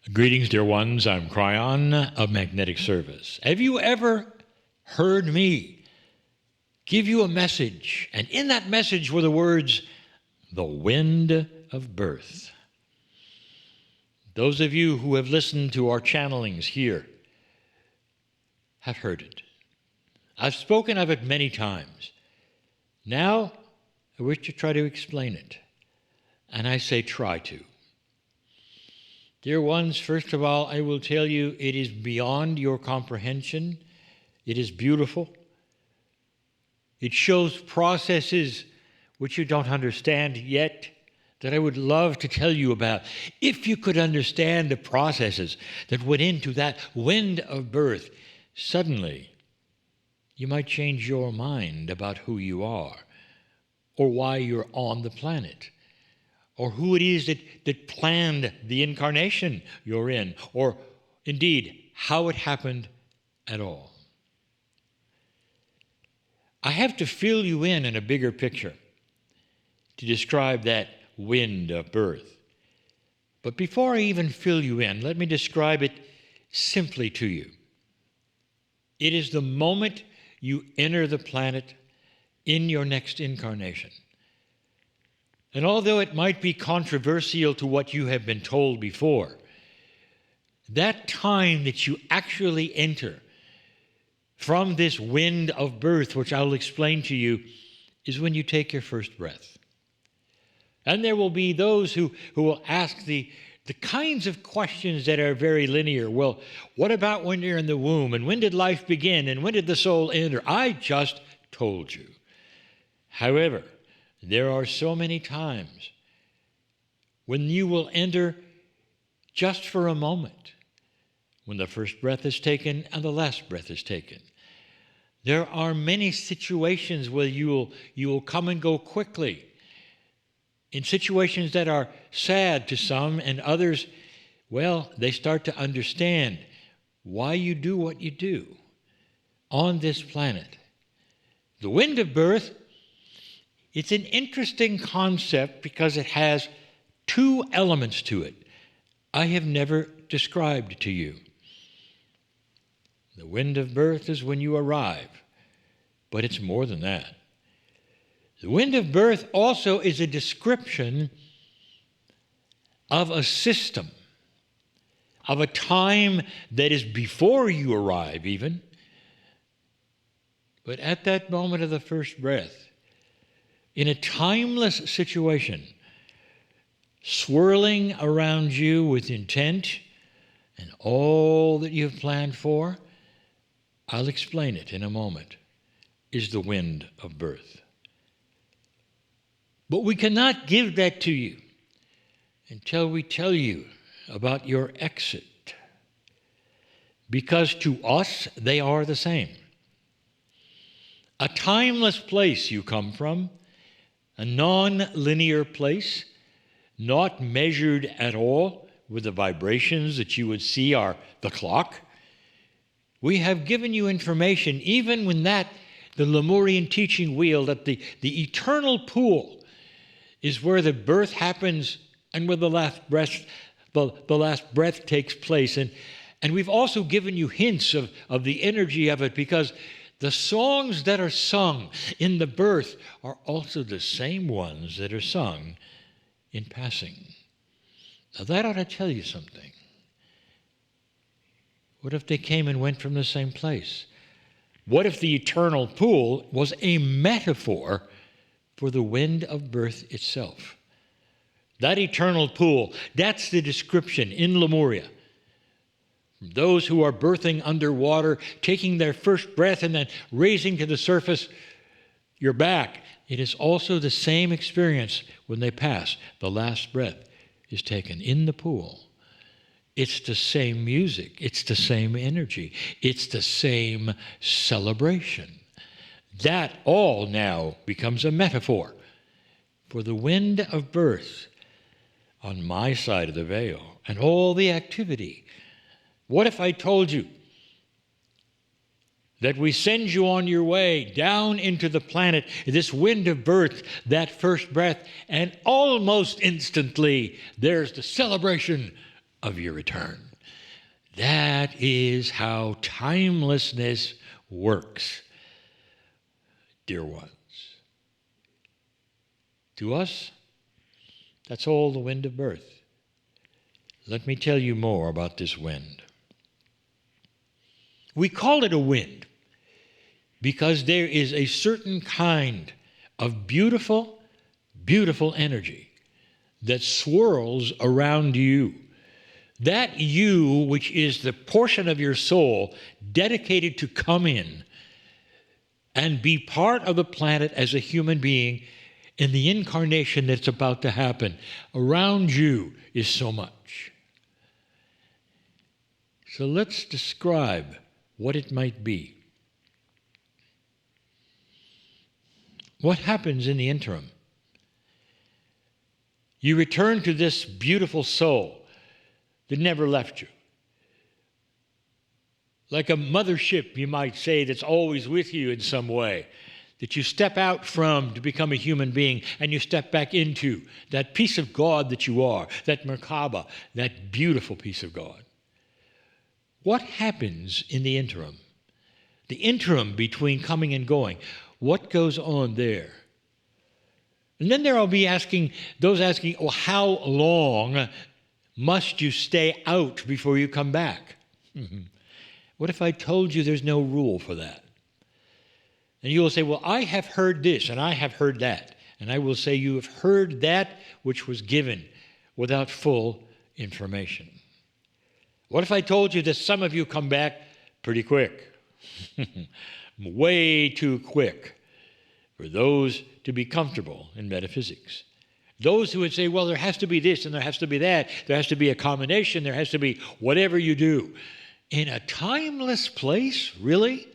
Greetings, dear ones. I'm Kryon of Magnetic Service. Have you ever heard me give you a message, and in that message were the words, the wind of birth? Those of you who have listened to our channelings here have heard it. I've spoken of it many times. Now, I wish to try to explain it, and I say try to. Dear ones, first of all, I will tell you it is beyond your comprehension. It is beautiful. It shows processes which you don't understand yet that I would love to tell you about. If you could understand the processes that went into that wind of birth, suddenly you might change your mind about who you are or why you're on the planet, or who it is that planned the incarnation you're in, or indeed how it happened at all. I have to fill you in a bigger picture to describe that wind of birth. But before I even fill you in, let me describe it simply to you. It is the moment you enter the planet in your next incarnation. And although it might be controversial to what you have been told before, that time that you actually enter from this wind of birth, which I'll explain to you, is when you take your first breath. And there will be those who will ask the kinds of questions that are very linear. Well, what about when you're in the womb? And when did life begin? And when did the soul enter? I just told you. However, there are so many times when you will enter just for a moment, when the first breath is taken and the last breath is taken. There are many situations where you will come and go quickly, in situations that are sad to some, and others, well, they start to understand why you do what you do on this planet. The wind of birth, it's an interesting concept because it has two elements to it I have never described to you. The wind of birth is when you arrive, but it's more than that. The wind of birth also is a description of a system, of a time that is before you arrive even, but at that moment of the first breath, in a timeless situation, swirling around you with intent and all that you have planned for, I'll explain it in a moment, is the wind of birth. But we cannot give that to you until we tell you about your exit, because to us they are the same. A timeless place you come from, a non-linear place, not measured at all with the vibrations that you would see are the clock. We have given you information, even when the Lemurian teaching wheel, that the eternal pool is where the birth happens and where the last breath takes place. And we've also given you hints of the energy of it, because the songs that are sung in the birth are also the same ones that are sung in passing. Now that ought to tell you something. What if they came and went from the same place? What if the eternal pool was a metaphor for the wind of birth itself? That eternal pool, that's the description in Lemuria. Those who are birthing underwater, taking their first breath and then raising to the surface, you're back. It is also the same experience when they pass. The last breath is taken in the pool. It's the same music. It's the same energy. It's the same celebration. That all now becomes a metaphor for the wind of birth on my side of the veil and all the activity. What if I told you that we send you on your way down into the planet, this wind of birth, that first breath, and almost instantly there's the celebration of your return. That is how timelessness works, dear ones. To us, that's all the wind of birth. Let me tell you more about this wind. We call it a wind because there is a certain kind of beautiful, beautiful energy that swirls around you. That you, which is the portion of your soul dedicated to come in and be part of the planet as a human being in the incarnation that's about to happen, around you is so much. So let's describe what it might be. What happens in the interim? You return to this beautiful soul that never left you. Like a mothership, you might say, that's always with you in some way, that you step out from to become a human being, and you step back into that piece of God that you are, that Merkaba, that beautiful piece of God. What happens in the interim? The interim between coming and going. What goes on there? And then there will be those asking, well, how long must you stay out before you come back? What if I told you there's no rule for that? And you will say, well, I have heard this and I have heard that. And I will say, you have heard that which was given without full information. What if I told you that some of you come back pretty quick? Way too quick for those to be comfortable in metaphysics. Those who would say, well, there has to be this and there has to be that. There has to be a combination. There has to be whatever you do. In a timeless place, really?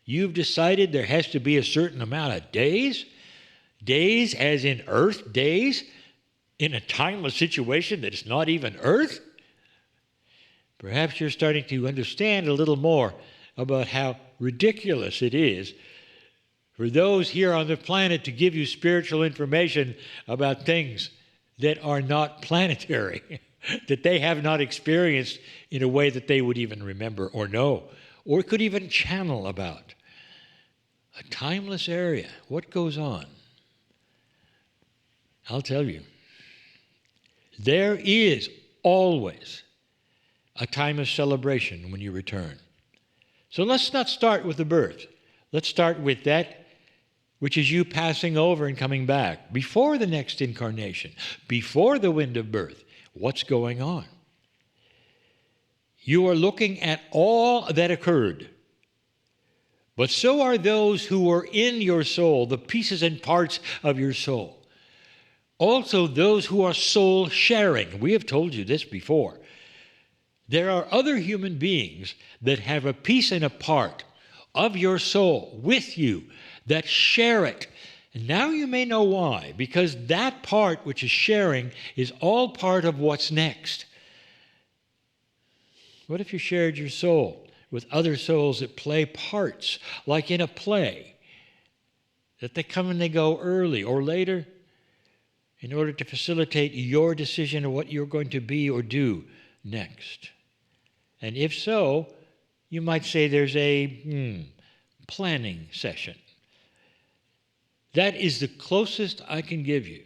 You've decided there has to be a certain amount of days? Days as in Earth days? In a timeless situation that is not even Earth? Perhaps you're starting to understand a little more about how ridiculous it is for those here on the planet to give you spiritual information about things that are not planetary, that they have not experienced in a way that they would even remember or know, or could even channel about. A timeless area. What goes on? I'll tell you. There is always a time of celebration when you return. So let's not start with the birth. Let's start with that which is you passing over and coming back before the next incarnation, before the wind of birth. What's going on? You are looking at all that occurred, but so are those who were in your soul, the pieces and parts of your soul. Also those who are soul sharing. We have told you this before. There are other human beings that have a piece and a part of your soul with you that share it. And now you may know why, because that part which is sharing is all part of what's next. What if you shared your soul with other souls that play parts, like in a play, that they come and they go early or later in order to facilitate your decision of what you're going to be or do next? And if so, you might say there's a planning session. That is the closest I can give you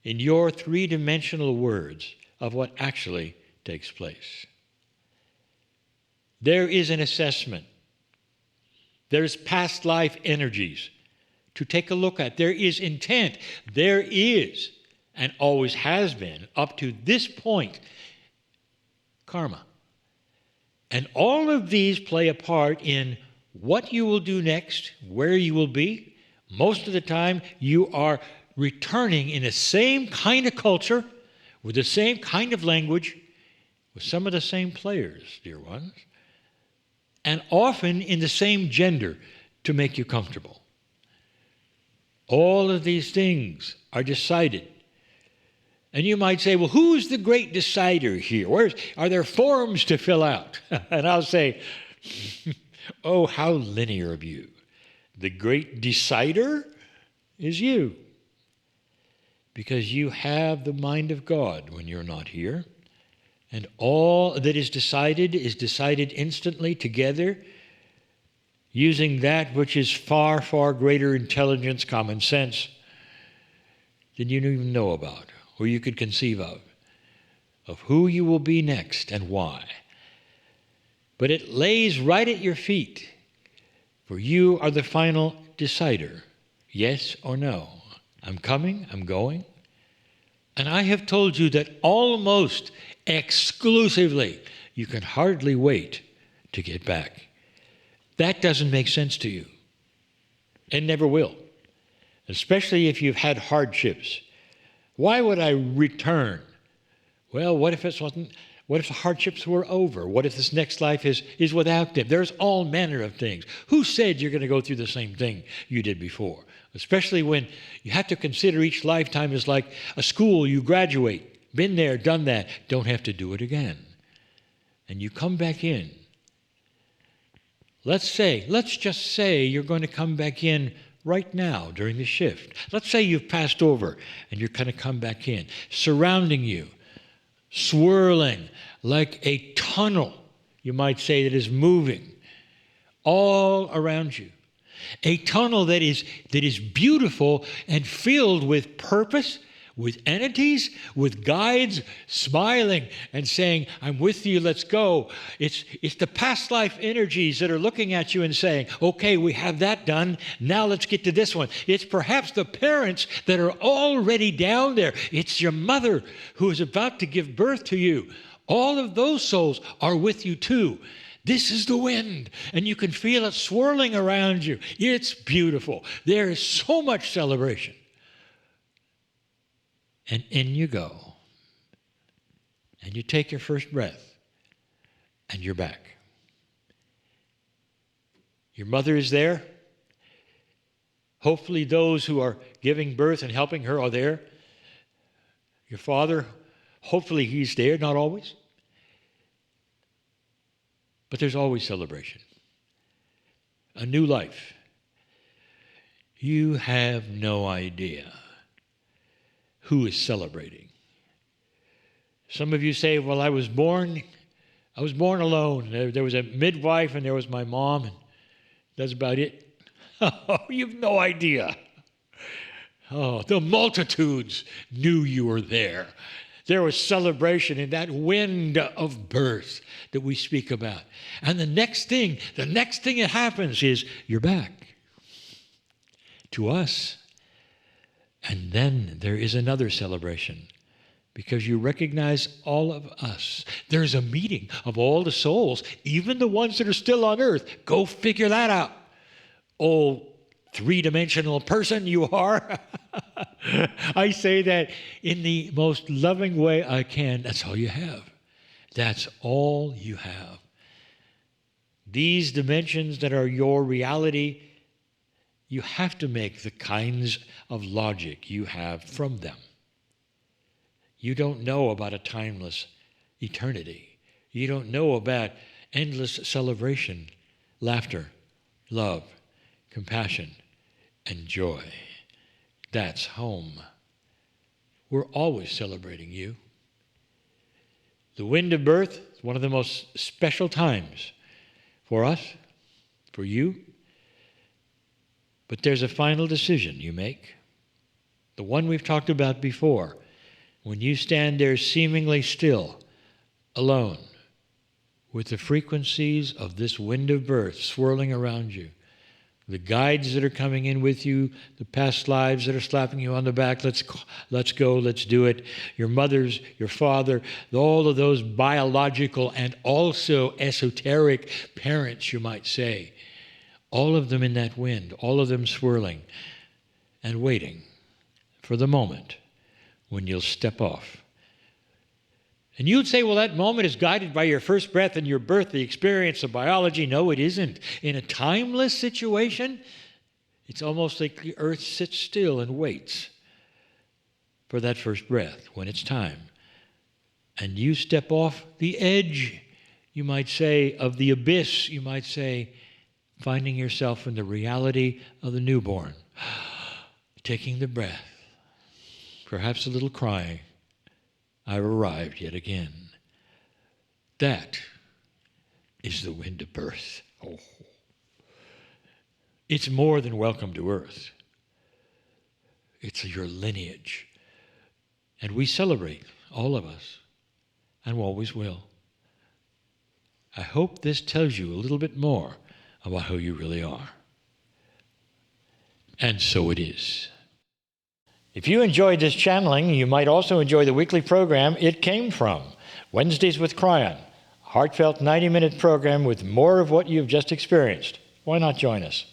in your three-dimensional words of what actually takes place. There is an assessment. There's past life energies to take a look at. There is intent. There is, and always has been, up to this point, karma. And all of these play a part in what you will do next, where you will be. Most of the time, you are returning in the same kind of culture, with the same kind of language, with some of the same players, dear ones, and often in the same gender to make you comfortable. All of these things are decided. And you might say, well, who's the great decider here? Are there forms to fill out? And I'll say, oh, how linear of you. The great decider is you. Because you have the mind of God when you're not here. and all that is decided instantly together, using that which is far, far greater intelligence, common sense, than you even know about or you could conceive of who you will be next and why. But it lays right at your feet, for you are the final decider, yes or no. I'm coming, I'm going. And I have told you that almost exclusively you can hardly wait to get back. That doesn't make sense to you. It never will. Especially if you've had hardships. Why would I return? Well, what if the hardships were over? What if this next life is without them? There's all manner of things. Who said you're going to go through the same thing you did before? Especially when you have to consider each lifetime as like a school. You graduate, been there, done that, don't have to do it again. And you come back in. Let's just say you're going to come back in right now during the shift. Let's say you've passed over and you're going to come back in, surrounding you, swirling like a tunnel, you might say, that is moving all around you. A tunnel that is beautiful and filled with purpose, with entities, with guides smiling and saying, I'm with you, let's go. It's the past life energies that are looking at you and saying, okay, we have that done. Now let's get to this one. It's perhaps the parents that are already down there. It's your mother who is about to give birth to you. All of those souls are with you too. This is the wind, and you can feel it swirling around you. It's beautiful. There is so much celebration. And in you go. And you take your first breath, and you're back. Your mother is there. Hopefully those who are giving birth and helping her are there. Your father, hopefully he's there, not always. But there's always celebration. A new life. You have no idea who is celebrating. Some of you say, well, I was born alone. There was a midwife and there was my mom, and that's about it. Oh, you've no idea. Oh, the multitudes knew you were there. There was celebration in that wind of birth that we speak about. And the next thing that happens is you're back to us. And then there is another celebration because you recognize all of us. There's a meeting of all the souls, even the ones that are still on earth. Go figure that out. Oh, three-dimensional person you are. I say that in the most loving way I can. That's all you have. That's all you have. These dimensions that are your reality, you have to make the kinds of logic you have from them. You don't know about a timeless eternity. You don't know about endless celebration, laughter, love, compassion, and joy. That's home. We're always celebrating you. The wind of birth is one of the most special times for us, for you. But there's a final decision you make. The one we've talked about before. When you stand there seemingly still, alone, with the frequencies of this wind of birth swirling around you, the guides that are coming in with you, the past lives that are slapping you on the back, let's go, let's do it. Your mothers, your father, all of those biological and also esoteric parents, you might say. All of them in that wind, all of them swirling and waiting for the moment when you'll step off. And you'd say, well, that moment is guided by your first breath and your birth, the experience of biology. No, it isn't. In a timeless situation, it's almost like the earth sits still and waits for that first breath when it's time. And you step off the edge, you might say, of the abyss, you might say, finding yourself in the reality of the newborn, taking the breath, perhaps a little crying. I've arrived yet again. That is the wind of birth. Oh. It's more than welcome to earth. It's your lineage. And we celebrate, all of us, and always will. I hope this tells you a little bit more about who you really are. And so it is. If you enjoyed this channeling, you might also enjoy the weekly program It Came From, Wednesdays with Kryon, heartfelt 90-minute program with more of what you've just experienced. Why not join us?